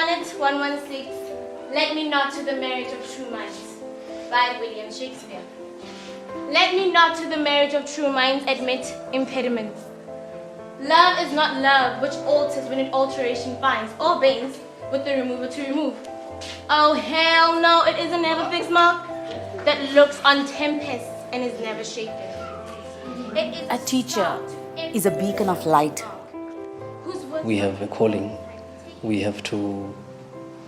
Sonnet 116, Let me not to the marriage of true minds, by William Shakespeare. Let me not to the marriage of true minds admit impediments. Love is not love which alters when it alteration finds, or bends with the remover to remove. Oh hell no, it is a never fixed mark that looks on tempests and is never shaken. It is A teacher is a beacon of light. We have a calling. We have to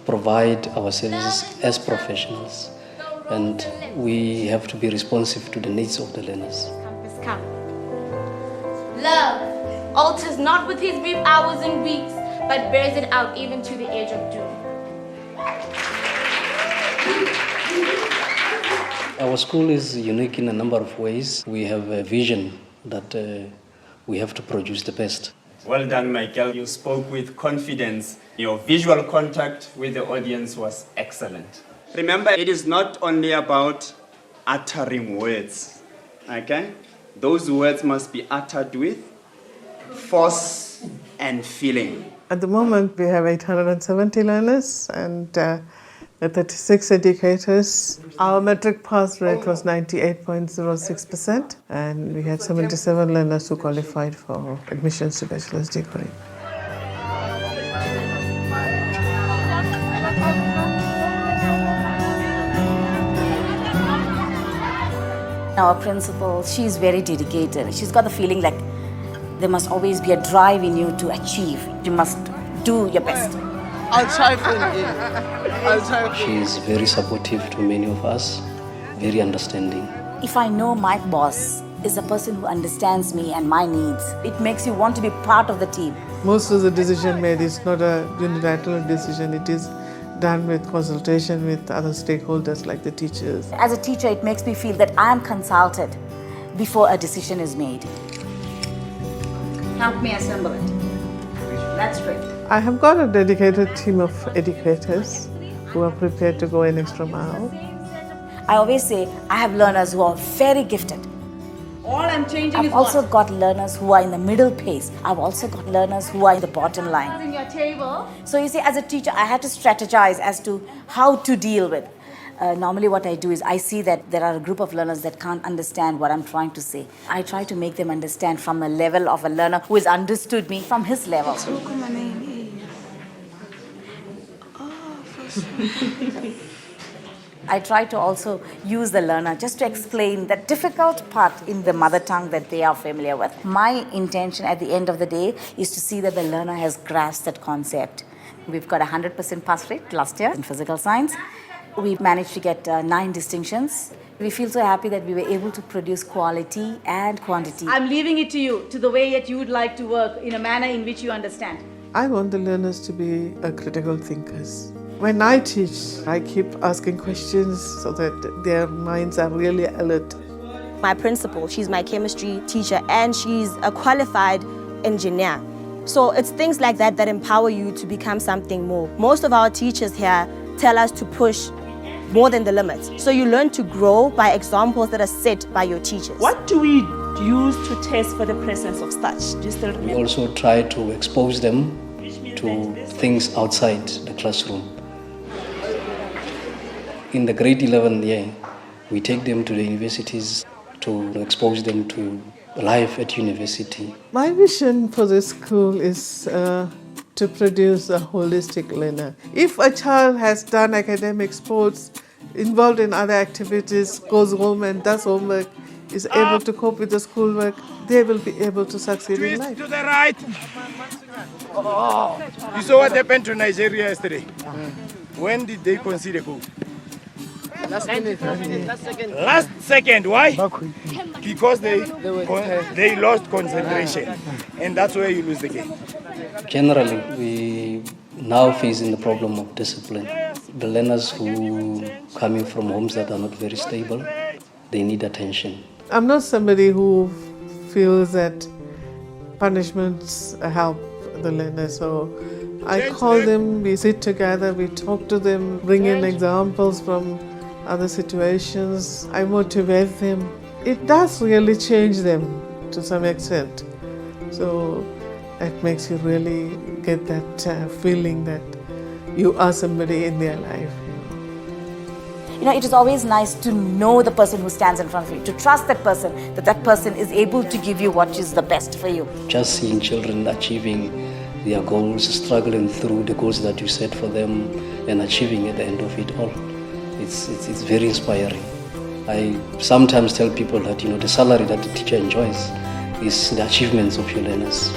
provide our services as professionals, and we have to be responsive to the needs of the learners. Love alters not with his brief hours and weeks, but bears it out even to the age of doom. Our school is unique in a number of ways. We have a vision that we have to produce the best. Well done, Michael. You spoke with confidence. Your visual contact with the audience was excellent. Remember, it is not only about uttering words, okay? Those words must be uttered with force and feeling. At the moment, we have 870 learners and 36 educators. Our metric pass rate was 98.06%, and we had 77 learners who qualified for admissions to bachelor's degree. Our principal, she's very dedicated. She's got the feeling like there must always be a drive in you to achieve. You must do your best. I'll try for you. I'll try for She is very supportive to many of us, very understanding. If I know my boss is a person who understands me and my needs, it makes you want to be part of the team. Most of the decision made is not a unilateral decision. It is done with consultation with other stakeholders like the teachers. As a teacher, it makes me feel that I am consulted before a decision is made. Help me assemble it. That's great. I have got a dedicated team of educators who are prepared to go an extra mile. I always say I have learners who are very gifted. All I'm changing I've is also what? got learners who are in the middle pace. I've also got learners who are in the bottom line. In your table. So you see, as a teacher, I had to strategize as to how to deal with. Normally what I do is I see that there are a group of learners that can't understand what I'm trying to say. I try to make them understand from a level of a learner who has understood me from his level. I try to also use the learner just to explain the difficult part in the mother tongue that they are familiar with. My intention at the end of the day is to see that the learner has grasped that concept. We've got a 100% pass rate last year in physical science. We managed to get 9 distinctions. We feel so happy that we were able to produce quality and quantity. I'm leaving it to you, to the way that you would like to work in a manner in which you understand. I want the learners to be critical thinkers. When I teach, I keep asking questions so that their minds are really alert. My principal, she's my chemistry teacher and she's a qualified engineer. So it's things like that that empower you to become something more. Most of our teachers here tell us to push more than the limits. So you learn to grow by examples that are set by your teachers. What do we use to test for the presence of starch? Do you still We remember? also try to expose them to things outside the classroom. In the grade 11 year, we take them to the universities to expose them to life at university. My vision for the school is to produce a holistic learner. If a child has done academic sports, involved in other activities, goes home and does homework, is able to cope with the schoolwork, they will be able to succeed in life. To the right. Oh, you saw what happened to Nigeria yesterday? When did they concede a goal? Last second. Why? Because they lost concentration, and that's where you lose the game. Generally, we now facing the problem of discipline. The learners who coming from homes that are not very stable, they need attention. I'm not somebody who feels that punishments help the learner, so I call them, we sit together, we talk to them, bring in examples from other situations, I motivate them. It does really change them to some extent. So that makes you really get that feeling that you are somebody in their life. You know, it is always nice to know the person who stands in front of you, to trust that person, that person is able to give you what is the best for you. Just seeing children achieving their goals, struggling through the goals that you set for them and achieving at the end of it all, it's very inspiring. I sometimes tell people that, you know, the salary that the teacher enjoys is the achievements of your learners.